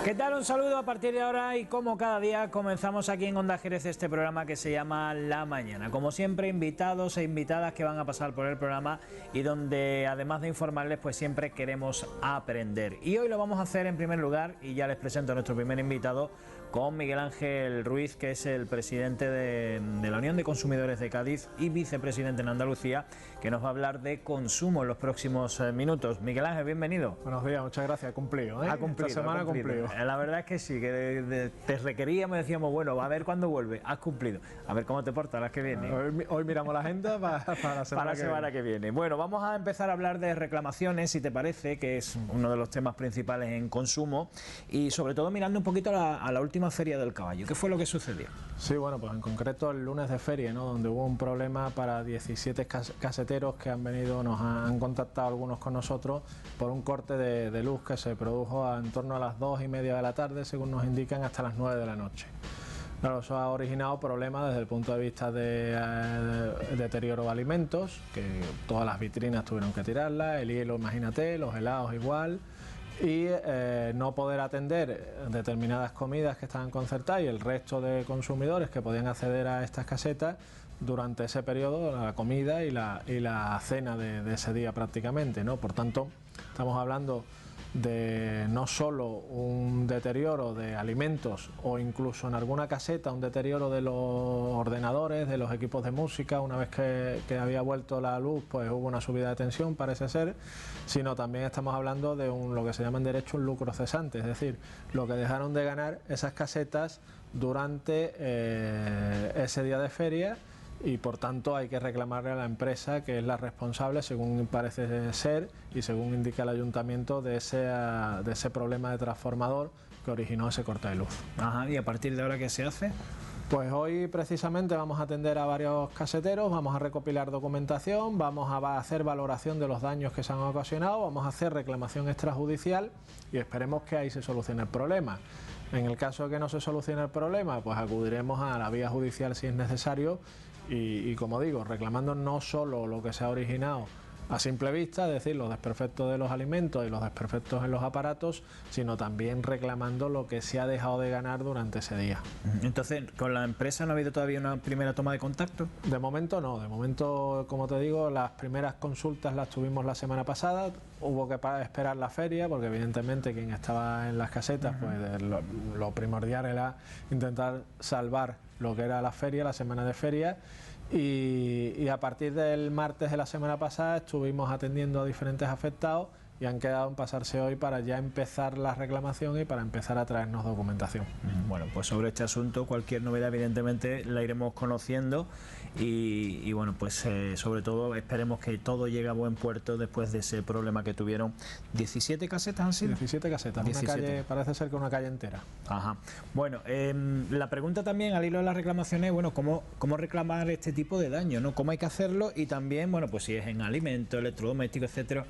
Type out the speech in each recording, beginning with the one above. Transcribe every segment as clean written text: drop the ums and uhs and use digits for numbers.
¿Qué tal? Un saludo a partir de ahora y como cada día comenzamos aquí en Onda Jerez este programa que se llama La Mañana. Como siempre, invitados e invitadas que van a pasar por el programa y donde además de informarles pues siempre queremos aprender. Y hoy lo vamos a hacer en primer lugar y ya les presento a nuestro primer invitado con Miguel Ángel Ruiz, que es el presidente de la Unión de Consumidores de Cádiz y vicepresidente en Andalucía, que nos va a hablar de consumo en los próximos minutos. Miguel Ángel, bienvenido. Buenos días, muchas gracias, he cumplido, ¿eh? Ha cumplido, esta semana ha cumplido. La verdad es que sí, que te requeríamos, decíamos, bueno, a ver cuándo vuelve. Has cumplido. A ver cómo te portas las que vienen. Hoy miramos la agenda para la semana que viene. Bueno, vamos a empezar a hablar de reclamaciones, si te parece, que es uno de los temas principales en consumo, y sobre todo mirando un poquito a la última Feria del Caballo. ¿Qué fue lo que sucedió? Sí, bueno, pues en concreto el lunes de feria, ¿no? Donde hubo un problema para 17 caseteros que han venido, nos han contactado algunos con nosotros por un corte de luz que se produjo en torno a las 2:30 de la tarde, según nos indican, hasta las 9 de la noche. Claro, eso ha originado problemas desde el punto de vista de deterioro de alimentos, que todas las vitrinas tuvieron que tirarlas, el hielo, imagínate, los helados igual, y no poder atender determinadas comidas que estaban concertadas y el resto de consumidores que podían acceder a estas casetas durante ese periodo, la comida y la cena de ese día prácticamente, ¿no? Por tanto, estamos hablando de no solo un deterioro de alimentos o incluso en alguna caseta un deterioro de los ordenadores, de los equipos de música. Una vez que había vuelto la luz, pues hubo una subida de tensión, parece ser, sino también estamos hablando de lo que se llama en derecho un lucro cesante, es decir, lo que dejaron de ganar esas casetas durante ese día de feria. Y por tanto hay que reclamarle a la empresa, que es la responsable, según parece ser y según indica el ayuntamiento, de ese problema de transformador que originó ese corte de luz. Ajá, ¿y a partir de ahora qué se hace? Pues hoy precisamente vamos a atender a varios caseteros, vamos a recopilar documentación, vamos a hacer valoración de los daños que se han ocasionado, vamos a hacer reclamación extrajudicial y esperemos que ahí se solucione el problema. En el caso de que no se solucione el problema, pues acudiremos a la vía judicial si es necesario y como digo, reclamando no solo lo que se ha originado a simple vista, es decir, los desperfectos de los alimentos y los desperfectos en los aparatos, sino también reclamando lo que se ha dejado de ganar durante ese día. Entonces, ¿con la empresa no ha habido todavía una primera toma de contacto? De momento no, de momento, como te digo, las primeras consultas las tuvimos la semana pasada, hubo que esperar la feria, porque evidentemente quien estaba en las casetas, pues lo primordial era intentar salvar lo que era la feria, la semana de feria. Y a partir del martes de la semana pasada estuvimos atendiendo a diferentes afectados y han quedado en pasarse hoy para ya empezar la reclamación y para empezar a traernos documentación. Bueno, pues sobre este asunto cualquier novedad evidentemente la iremos conociendo y bueno, pues sobre todo esperemos que todo llegue a buen puerto después de ese problema que tuvieron. ¿17 casetas han sido? 17 casetas, 17. Una calle, parece ser que una calle entera. Ajá. Bueno, la pregunta también al hilo de las reclamaciones, bueno, ¿cómo reclamar este tipo de daño, ¿no? ¿Cómo hay que hacerlo? Y también, bueno, pues si es en alimentos, electrodomésticos, etcétera,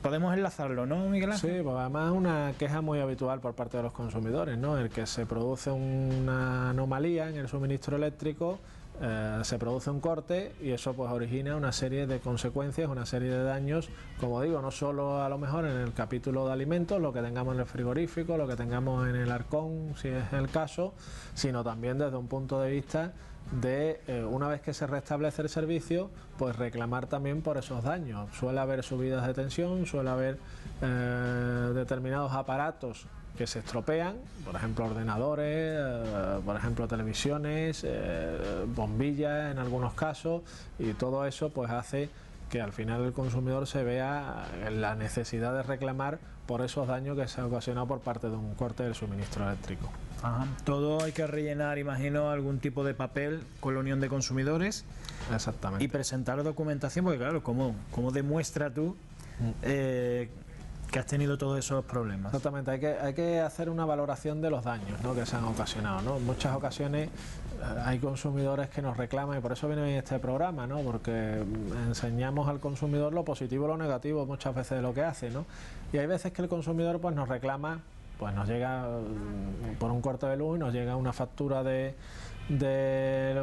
podemos enlazarlo, ¿no, Miguel Ángel? Sí, pues además es una queja muy habitual por parte de los consumidores, ¿no? El que se produce una anomalía en el suministro eléctrico, se produce un corte y eso pues origina una serie de consecuencias, una serie de daños, como digo, no solo a lo mejor en el capítulo de alimentos, lo que tengamos en el frigorífico, lo que tengamos en el arcón, si es el caso, sino también desde un punto de vista de una vez que se restablece el servicio, pues reclamar también por esos daños. Suele haber subidas de tensión, suele haber determinados aparatos que se estropean, por ejemplo ordenadores, por ejemplo televisiones, bombillas en algunos casos, y todo eso pues hace que al final el consumidor se vea en la necesidad de reclamar por esos daños que se han ocasionado por parte de un corte del suministro eléctrico. Ajá. Todo hay que rellenar, imagino, algún tipo de papel con la Unión de Consumidores. Exactamente. Y presentar documentación, porque claro, ¿cómo demuestras tú que has tenido todos esos problemas? Exactamente, hay que hacer una valoración de los daños, ¿no?, que se han ocasionado, ¿no? En muchas ocasiones hay consumidores que nos reclaman, y por eso viene bien este programa, ¿no?, porque enseñamos al consumidor lo positivo y lo negativo muchas veces de lo que hace, ¿no? Y hay veces que el consumidor pues nos reclama, pues nos llega por un corte de luz y nos llega una factura de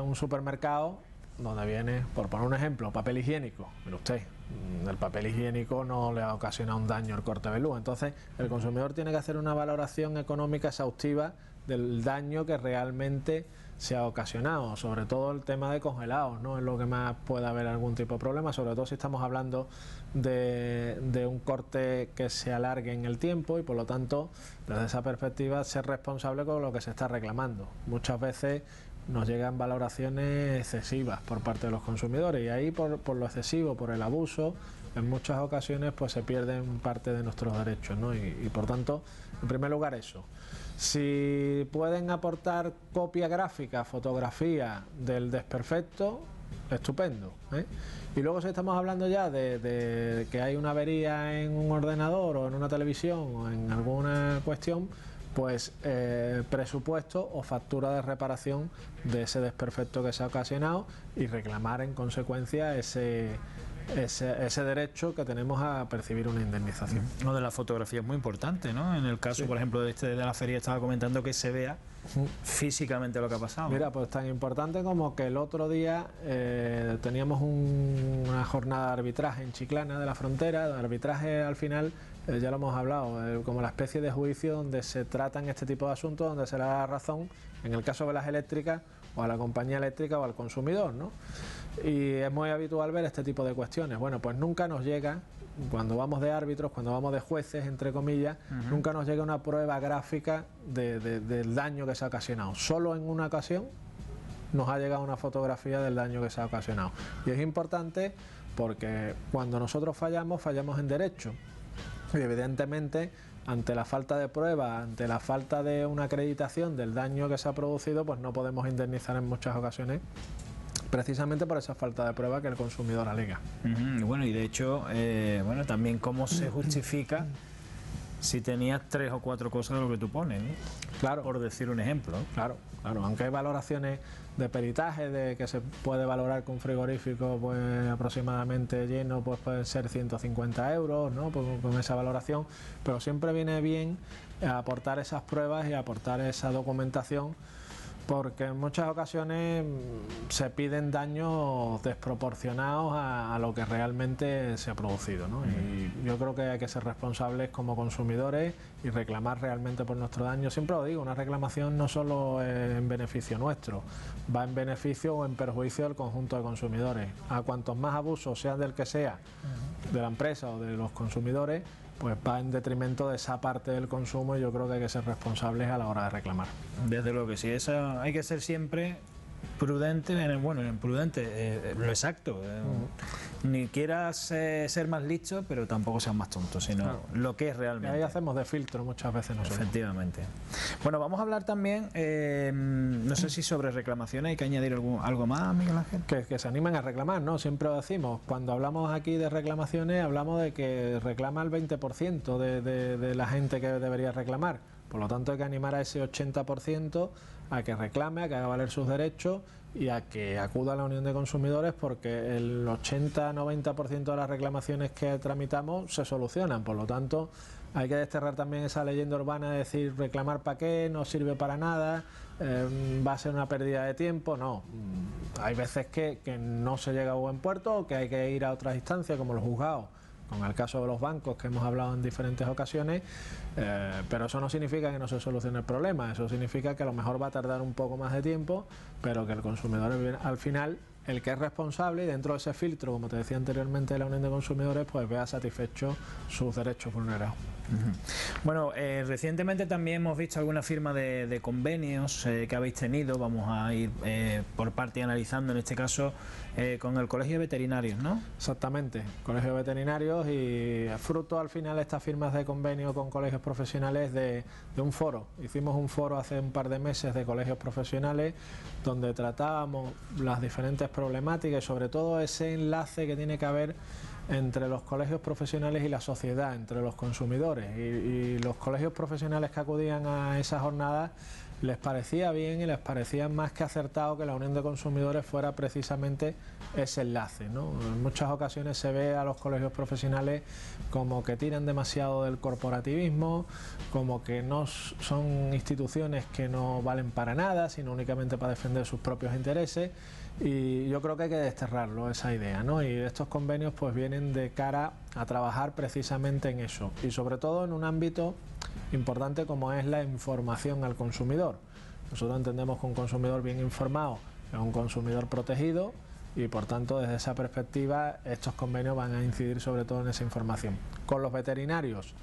un supermercado donde viene, por poner un ejemplo, papel higiénico, mire usted, el papel higiénico no le ha ocasionado un daño el corte de luz. Entonces el consumidor tiene que hacer una valoración económica exhaustiva del daño que realmente se ha ocasionado, sobre todo el tema de congelados, ¿no? Es lo que más puede haber algún tipo de problema, sobre todo si estamos hablando de un corte que se alargue en el tiempo y por lo tanto desde esa perspectiva ser responsable con lo que se está reclamando. Muchas veces nos llegan valoraciones excesivas por parte de los consumidores y ahí por lo excesivo, por el abuso, en muchas ocasiones pues se pierden parte de nuestros derechos, ¿no? Y por tanto, en primer lugar eso. Si pueden aportar copia gráfica, fotografía del desperfecto, estupendo, ¿eh? Y luego si estamos hablando ya de que hay una avería en un ordenador o en una televisión o en alguna cuestión, pues presupuesto o factura de reparación de ese desperfecto que se ha ocasionado y reclamar en consecuencia ese derecho que tenemos a percibir una indemnización. Lo de la fotografía es muy importante, ¿no? En el caso, por ejemplo, de la feria estaba comentando que se vea físicamente lo que ha pasado. Mira, pues tan importante como que el otro día teníamos una jornada de arbitraje en Chiclana de la Frontera. De arbitraje al final, ya lo hemos hablado, como la especie de juicio donde se tratan este tipo de asuntos, donde se le da razón, en el caso de las eléctricas, o a la compañía eléctrica o al consumidor, ¿no? Y es muy habitual ver este tipo de cuestiones. Bueno, pues nunca nos llega, cuando vamos de árbitros, cuando vamos de jueces, entre comillas, nunca nos llega una prueba gráfica del daño que se ha ocasionado. Solo en una ocasión nos ha llegado una fotografía del daño que se ha ocasionado. Y es importante porque cuando nosotros fallamos en derecho. Y evidentemente, ante la falta de pruebas, ante la falta de una acreditación del daño que se ha producido, pues no podemos indemnizar en muchas ocasiones, precisamente por esa falta de prueba que el consumidor alega. Bueno, y de hecho, bueno, también cómo se justifica si tenías 3 o 4 cosas de lo que tú pones, ¿no? Claro. Por decir un ejemplo. Claro, aunque hay valoraciones de peritaje, de que se puede valorar que un frigorífico pues aproximadamente lleno pues pueden ser 150 euros, ¿no? Con esa valoración, pero siempre viene bien aportar esas pruebas y aportar esa documentación, porque en muchas ocasiones se piden daños desproporcionados a lo que realmente se ha producido, ¿no? Y yo creo que hay que ser responsables como consumidores y reclamar realmente por nuestro daño. Siempre lo digo, una reclamación no solo es en beneficio nuestro, va en beneficio o en perjuicio del conjunto de consumidores. A cuantos más abusos, sea del que sea, de la empresa o de los consumidores, pues va en detrimento de esa parte del consumo y yo creo que hay que ser responsables a la hora de reclamar. Desde luego que sí, eso hay que ser siempre prudente, lo exacto. Ni quieras ser más listo, pero tampoco seas más tonto, sino lo que es realmente. Y ahí hacemos de filtro muchas veces nosotros. Efectivamente. Bueno, vamos a hablar también, no sé si sobre reclamaciones, hay que añadir algo más, Miguel Ángel. Que se animen a reclamar, ¿no? Siempre lo decimos, cuando hablamos aquí de reclamaciones, hablamos de que reclama el 20% de la gente que debería reclamar. Por lo tanto, hay que animar a ese 80% a que reclame, a que haga valer sus derechos y a que acuda a la Unión de Consumidores, porque el 80-90% de las reclamaciones que tramitamos se solucionan. Por lo tanto, hay que desterrar también esa leyenda urbana de decir reclamar para qué, no sirve para nada, va a ser una pérdida de tiempo. No, hay veces que no se llega a buen puerto o que hay que ir a otras instancias como los juzgados, con el caso de los bancos que hemos hablado en diferentes ocasiones, pero eso no significa que no se solucione el problema, eso significa que a lo mejor va a tardar un poco más de tiempo, pero que el consumidor al final, el que es responsable y dentro de ese filtro, como te decía anteriormente, de la Unión de Consumidores, pues vea satisfechos sus derechos vulnerados. Bueno, recientemente también hemos visto alguna firma de convenios que habéis tenido, vamos a ir por parte analizando en este caso con el Colegio de Veterinarios, ¿no? Exactamente, Colegio de Veterinarios, y fruto al final estas firmas de convenio con colegios profesionales de un foro. Hicimos un foro hace un par de meses de colegios profesionales donde tratábamos las diferentes problemáticas y sobre todo ese enlace que tiene que haber entre los colegios profesionales y la sociedad, entre los consumidores, y los colegios profesionales que acudían a esas jornadas les parecía bien y les parecía más que acertado que la Unión de Consumidores fuera precisamente ese enlace, ¿no? En muchas ocasiones se ve a los colegios profesionales como que tiran demasiado del corporativismo, como que no son instituciones que no valen para nada, sino únicamente para defender sus propios intereses, y yo creo que hay que desterrarlo, esa idea, ¿no? Y estos convenios pues vienen de cara a trabajar precisamente en eso, y sobre todo en un ámbito importante como es la información al consumidor. Nosotros entendemos que un consumidor bien informado es un consumidor protegido, y por tanto desde esa perspectiva estos convenios van a incidir sobre todo en esa información. Con los veterinarios,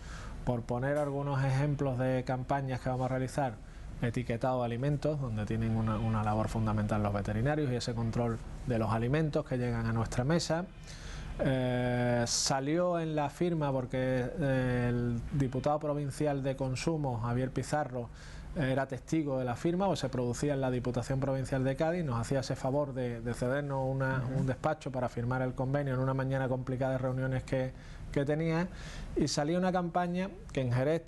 por poner algunos ejemplos de campañas que vamos a realizar, etiquetado de alimentos, donde tienen una labor fundamental los veterinarios y ese control de los alimentos que llegan a nuestra mesa. Salió en la firma porque el diputado provincial de Consumo, Javier Pizarro, era testigo de la firma, o se producía en la Diputación Provincial de Cádiz, nos hacía ese favor de cedernos un despacho para firmar el convenio en una mañana complicada de reuniones que tenía, y salió una campaña que en Jerez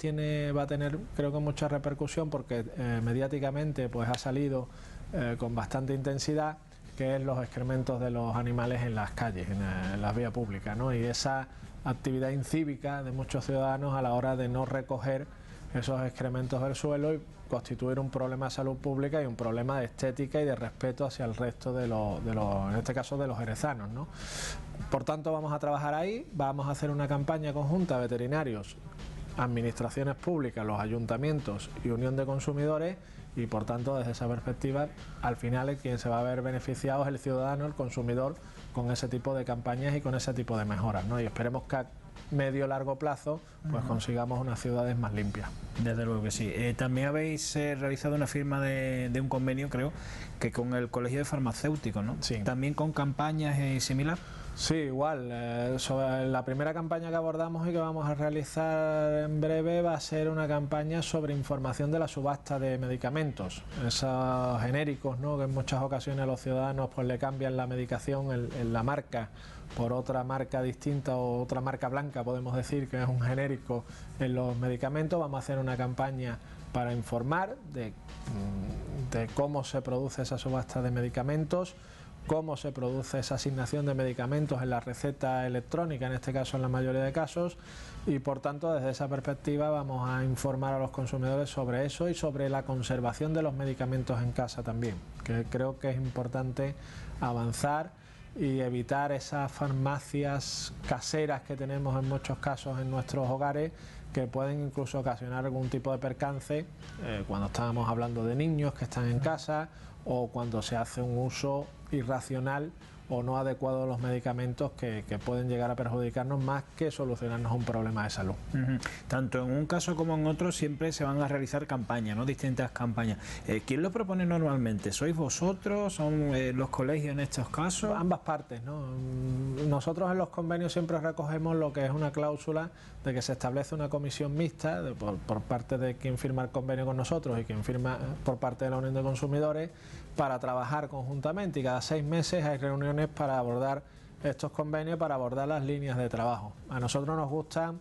va a tener, creo que, mucha repercusión porque mediáticamente pues ha salido con bastante intensidad, que es los excrementos de los animales en las calles, en las vías públicas, ¿no? Y esa actividad incívica de muchos ciudadanos a la hora de no recoger esos excrementos del suelo y constituir un problema de salud pública y un problema de estética y de respeto hacia el resto de los en este caso de los jerezanos, ¿no? Por tanto, vamos a trabajar ahí, vamos a hacer una campaña conjunta de veterinarios, administraciones públicas, los ayuntamientos y Unión de Consumidores, y por tanto desde esa perspectiva al final quien se va a ver beneficiado es el ciudadano, el consumidor, con ese tipo de campañas y con ese tipo de mejoras, ¿no? Y esperemos que a medio largo plazo pues consigamos unas ciudades más limpias. Desde luego que sí. También habéis realizado una firma de un convenio, creo que con el Colegio de Farmacéuticos, ¿no? Sí. También con campañas similar. Sí, igual. Sobre la primera campaña que abordamos y que vamos a realizar en breve va a ser una campaña sobre información de la subasta de medicamentos, esos genéricos, ¿no? Que en muchas ocasiones a los ciudadanos pues le cambian la medicación en la marca por otra marca distinta o otra marca blanca, podemos decir, que es un genérico en los medicamentos. Vamos a hacer una campaña para informar de cómo se produce esa subasta de medicamentos, cómo se produce esa asignación de medicamentos en la receta electrónica, en este caso en la mayoría de casos, y por tanto desde esa perspectiva vamos a informar a los consumidores sobre eso y sobre la conservación de los medicamentos en casa también, que creo que es importante avanzar y evitar esas farmacias caseras que tenemos en muchos casos en nuestros hogares, que pueden incluso ocasionar algún tipo de percance cuando estábamos hablando de niños que están en casa, o cuando se hace un uso irracional o no adecuado de los medicamentos que pueden llegar a perjudicarnos más que solucionarnos un problema de salud. Tanto en un caso como en otro siempre se van a realizar campañas, ¿no? Distintas campañas. ¿Quién lo propone normalmente? ¿Sois vosotros? ¿Son los colegios en estos casos? Ambas partes, ¿no? Nosotros en los convenios siempre recogemos lo que es una cláusula de que se establece una comisión mixta por parte de quien firma el convenio con nosotros y quien firma por parte de la Unión de Consumidores, para trabajar conjuntamente, y cada 6 meses hay reuniones para abordar estos convenios, para abordar las líneas de trabajo. A nosotros nos gusta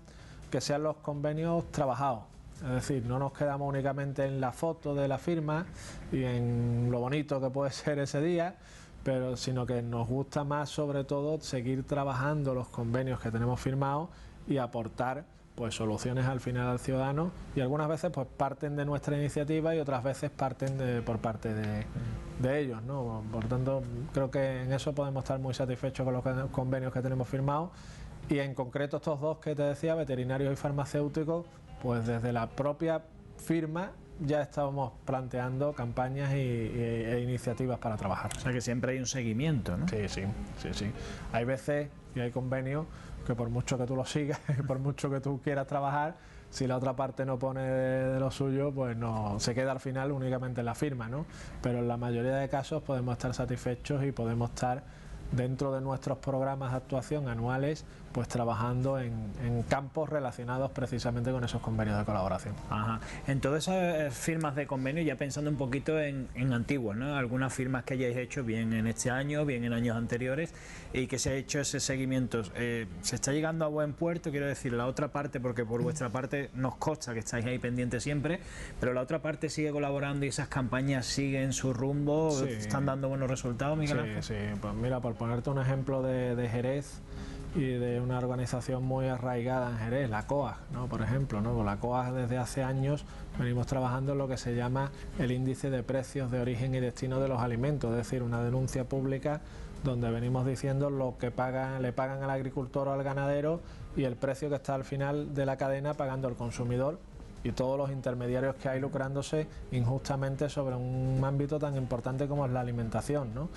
que sean los convenios trabajados, es decir, no nos quedamos únicamente en la foto de la firma y en lo bonito que puede ser ese día, sino que nos gusta más sobre todo seguir trabajando los convenios que tenemos firmados y aportar pues soluciones al final al ciudadano, y algunas veces pues parten de nuestra iniciativa y otras veces parten por parte de ellos, ¿no? Por tanto, creo que en eso podemos estar muy satisfechos con los convenios que tenemos firmados, y en concreto estos dos que te decía, veterinarios y farmacéuticos, pues desde la propia firma ya estábamos planteando campañas e iniciativas para trabajar. O sea que siempre hay un seguimiento, ¿no? Sí. Hay veces y hay convenios que por mucho que tú lo sigas, por mucho que tú quieras trabajar, si la otra parte no pone de lo suyo, pues no se queda al final únicamente en la firma, ¿no? Pero en la mayoría de casos podemos estar satisfechos y podemos estar dentro de nuestros programas de actuación anuales, pues trabajando en campos relacionados precisamente con esos convenios de colaboración. Ajá. En todas esas firmas de convenio, ya pensando un poquito en antiguos, ¿no? Algunas firmas que hayáis hecho bien en este año, bien en años anteriores, y que se ha hecho ese seguimiento, ¿se está llegando a buen puerto? Quiero decir, la otra parte, porque por vuestra parte nos consta que estáis ahí pendientes siempre, pero la otra parte sigue colaborando y esas campañas siguen su rumbo, sí. ¿Están dando buenos resultados, Miguel Ángel? Sí, pues mira, por ponerte un ejemplo de Jerez y de una organización muy arraigada en Jerez, la COAG, ¿no? Por ejemplo, ¿no? Con la COAG desde hace años venimos trabajando en lo que se llama el índice de precios de origen y destino de los alimentos, es decir, una denuncia pública donde venimos diciendo lo que le pagan al agricultor o al ganadero y el precio que está al final de la cadena pagando al consumidor y todos los intermediarios que hay lucrándose injustamente sobre un ámbito tan importante como es la alimentación, ¿no?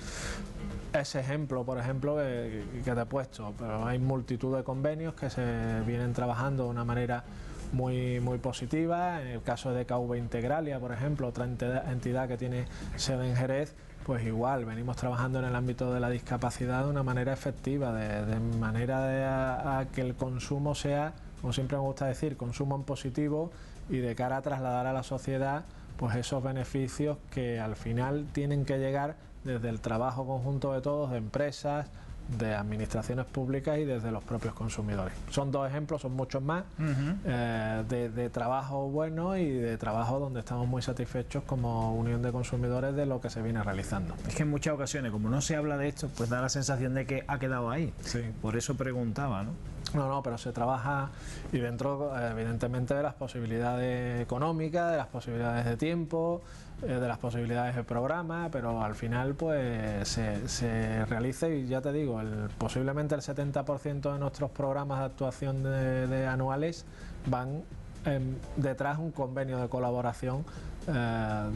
Ese ejemplo, por ejemplo, que te he puesto, pero hay multitud de convenios que se vienen trabajando de una manera muy positiva. En el caso de KV Integralia, por ejemplo, otra entidad que tiene sede en Jerez, pues igual, venimos trabajando en el ámbito de la discapacidad de una manera efectiva, de manera a que el consumo sea, como siempre me gusta decir, consumo en positivo y de cara a trasladar a la sociedad pues esos beneficios que al final tienen que llegar desde el trabajo conjunto de todos, de empresas, de administraciones públicas y desde los propios consumidores. Son dos ejemplos, son muchos más, de trabajo bueno y de trabajo donde estamos muy satisfechos como Unión de Consumidores de lo que se viene realizando. Es que en muchas ocasiones, como no se habla de esto, pues da la sensación de que ha quedado ahí. Sí. Por eso preguntaba, ¿no? No, pero se trabaja y dentro, evidentemente, de las posibilidades económicas, de las posibilidades de tiempo, de las posibilidades de programa, pero al final pues se realiza y ya te digo, posiblemente el 70% de nuestros programas de actuación de anuales van detrás un convenio de colaboración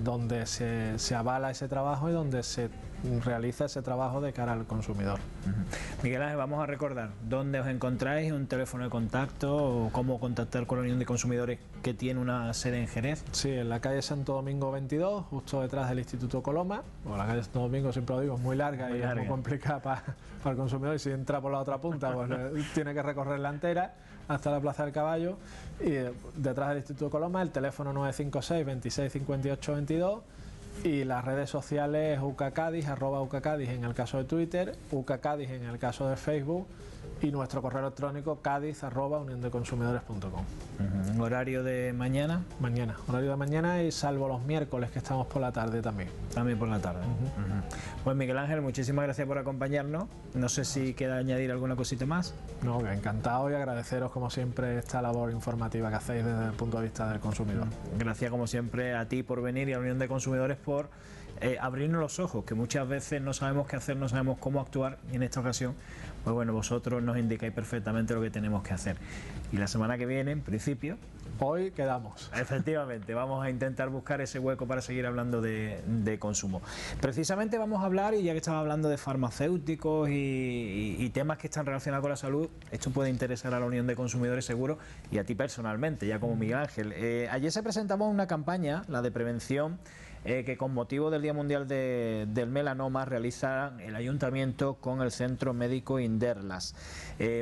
donde se avala ese trabajo y donde se realiza ese trabajo de cara al consumidor. Miguel Ángel, vamos a recordar dónde os encontráis, un teléfono de contacto o cómo contactar con la Unión de Consumidores que tiene una sede en Jerez. Sí, en la calle Santo Domingo 22, justo detrás del Instituto Coloma. Bueno, la calle Santo Domingo, siempre lo digo, es muy larga y es muy complicada para el consumidor, y si entra por la otra punta pues tiene que recorrerla entera hasta la Plaza del Caballo, y detrás del Instituto Coloma el teléfono 956 26 58 22 y las redes sociales UCACádiz, @UCACádiz en el caso de Twitter, UCACádiz en el caso de Facebook, y nuestro correo electrónico cádiz@uniondeconsumidores.com. ¿Horario de mañana? Mañana, horario de mañana, y salvo los miércoles que estamos por la tarde también. También por la tarde. Pues Miguel Ángel, muchísimas gracias por acompañarnos. No sé si queda añadir alguna cosita más. No, que encantado, y agradeceros como siempre esta labor informativa que hacéis desde el punto de vista del consumidor. Gracias como siempre a ti por venir y a la Unión de Consumidores por abrirnos los ojos, que muchas veces no sabemos qué hacer, no sabemos cómo actuar, y en esta ocasión, pues bueno, vosotros nos indicáis perfectamente lo que tenemos que hacer. Y la semana que viene, en principio, hoy quedamos. Efectivamente, vamos a intentar buscar ese hueco para seguir hablando de consumo. Precisamente vamos a hablar, y ya que estamos hablando de farmacéuticos y temas que están relacionados con la salud, esto puede interesar a la Unión de Consumidores seguro, y a ti personalmente, ya como Miguel Ángel. Ayer se presentaba una campaña, la de prevención, que con motivo del Día Mundial del Melanoma realiza el Ayuntamiento con el Centro Médico Inderlas.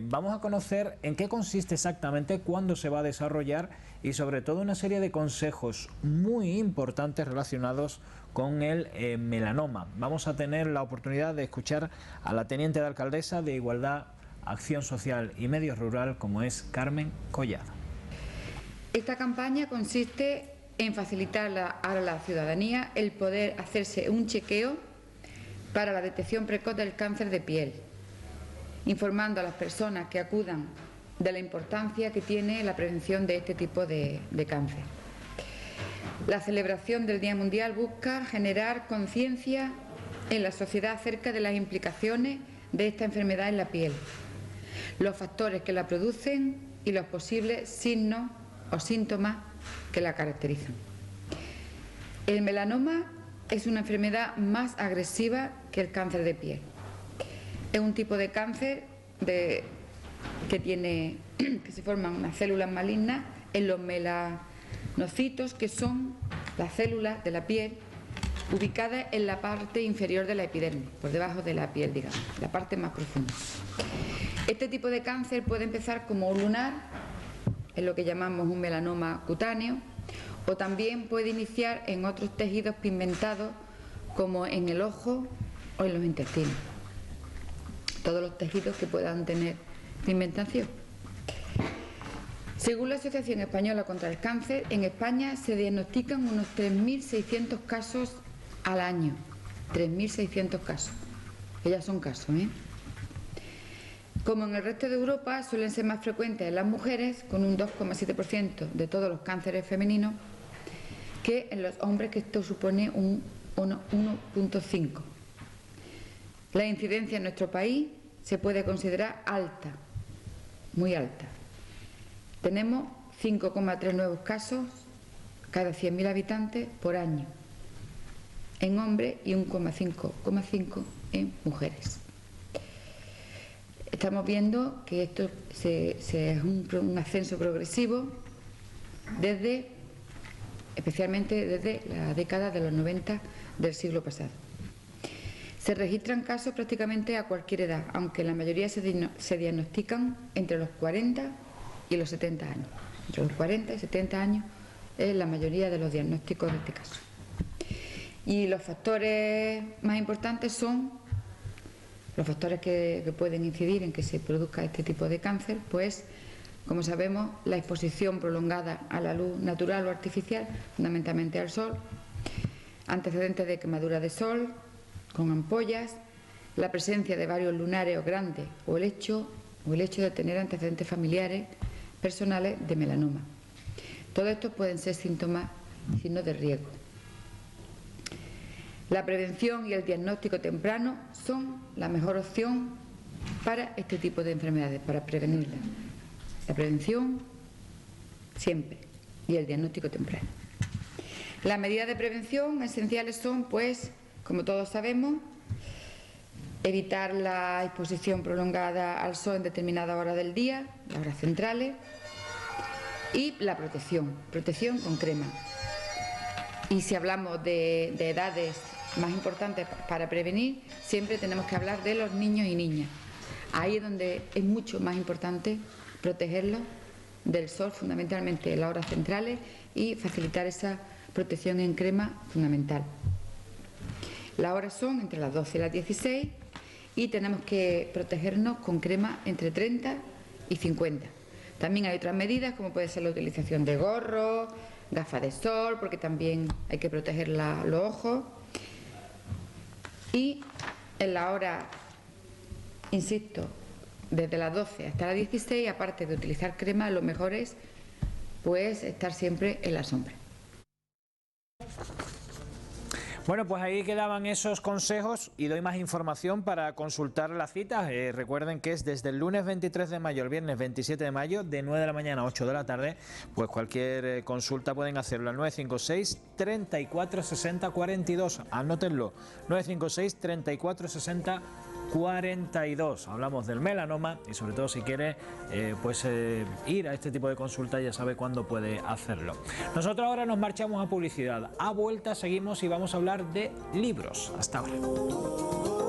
Vamos a conocer en qué consiste exactamente, cuándo se va a desarrollar y sobre todo una serie de consejos muy importantes relacionados con el melanoma. Vamos a tener la oportunidad de escuchar a la teniente de alcaldesa de Igualdad, Acción Social y Medio Rural, como es Carmen Collado. Esta campaña consiste en facilitar a la ciudadanía el poder hacerse un chequeo para la detección precoz del cáncer de piel, informando a las personas que acudan de la importancia que tiene la prevención de este tipo de cáncer. La celebración del Día Mundial busca generar conciencia en la sociedad acerca de las implicaciones de esta enfermedad en la piel, los factores que la producen y los posibles signos o síntomas que la caracterizan. El melanoma es una enfermedad más agresiva que el cáncer de piel. Es un tipo de cáncer que se forman unas células malignas en los melanocitos, que son las células de la piel ubicada en la parte inferior de la epidermis, por debajo de la piel, digamos, la parte más profunda. Este tipo de cáncer puede empezar como un lunar, en lo que llamamos un melanoma cutáneo, o también puede iniciar en otros tejidos pigmentados, como en el ojo o en los intestinos. Todos los tejidos que puedan tener pigmentación. Según la Asociación Española contra el Cáncer, en España se diagnostican unos 3.600 casos al año. 3.600 casos. Que ya son casos, ¿eh? Como en el resto de Europa, suelen ser más frecuentes en las mujeres, con un 2,7% de todos los cánceres femeninos, que en los hombres, que esto supone un 1,5. La incidencia en nuestro país se puede considerar alta, muy alta. Tenemos 5,3 nuevos casos cada 100.000 habitantes por año en hombres y 1,5 en mujeres. Estamos viendo que esto es un ascenso progresivo especialmente desde la década de los 90 del siglo pasado. Se registran casos prácticamente a cualquier edad, aunque la mayoría se diagnostican entre los 40 y los 70 años. Entre los 40 y 70 años es la mayoría de los diagnósticos de este caso. Y los factores más importantes son los factores que pueden incidir en que se produzca este tipo de cáncer, pues, como sabemos, la exposición prolongada a la luz natural o artificial, fundamentalmente al sol, antecedentes de quemadura de sol, con ampollas, la presencia de varios lunares o grandes o el hecho de tener antecedentes familiares personales de melanoma. Todos estos pueden ser síntomas y signos de riesgo. La prevención y el diagnóstico temprano son la mejor opción para este tipo de enfermedades, para prevenirlas. La prevención siempre y el diagnóstico temprano. Las medidas de prevención esenciales son, pues, como todos sabemos, evitar la exposición prolongada al sol en determinada hora del día, las horas centrales, y la protección con crema. Y si hablamos de edades más importantes para prevenir, siempre tenemos que hablar de los niños y niñas. Ahí es donde es mucho más importante protegerlos del sol, fundamentalmente en las horas centrales, y facilitar esa protección en crema fundamental. Las horas son entre las 12 y las 16 y tenemos que protegernos con crema entre 30 y 50. También hay otras medidas, como puede ser la utilización de gorros, gafas de sol, porque también hay que proteger los ojos. Y en la hora, insisto, desde las 12 hasta las 16, aparte de utilizar crema, lo mejor es, pues, estar siempre en la sombra. Bueno, pues ahí quedaban esos consejos y doy más información para consultar las citas. Recuerden que es desde el lunes 23 de mayo al viernes 27 de mayo, de 9 de la mañana a 8 de la tarde. Pues cualquier consulta pueden hacerlo al 956 34 60 42. Anótenlo, 956 34 60 42. Hablamos del melanoma y sobre todo si quiere ir a este tipo de consulta, ya sabe cuándo puede hacerlo. Nosotros ahora nos marchamos a publicidad. A vuelta seguimos y vamos a hablar de libros. Hasta ahora.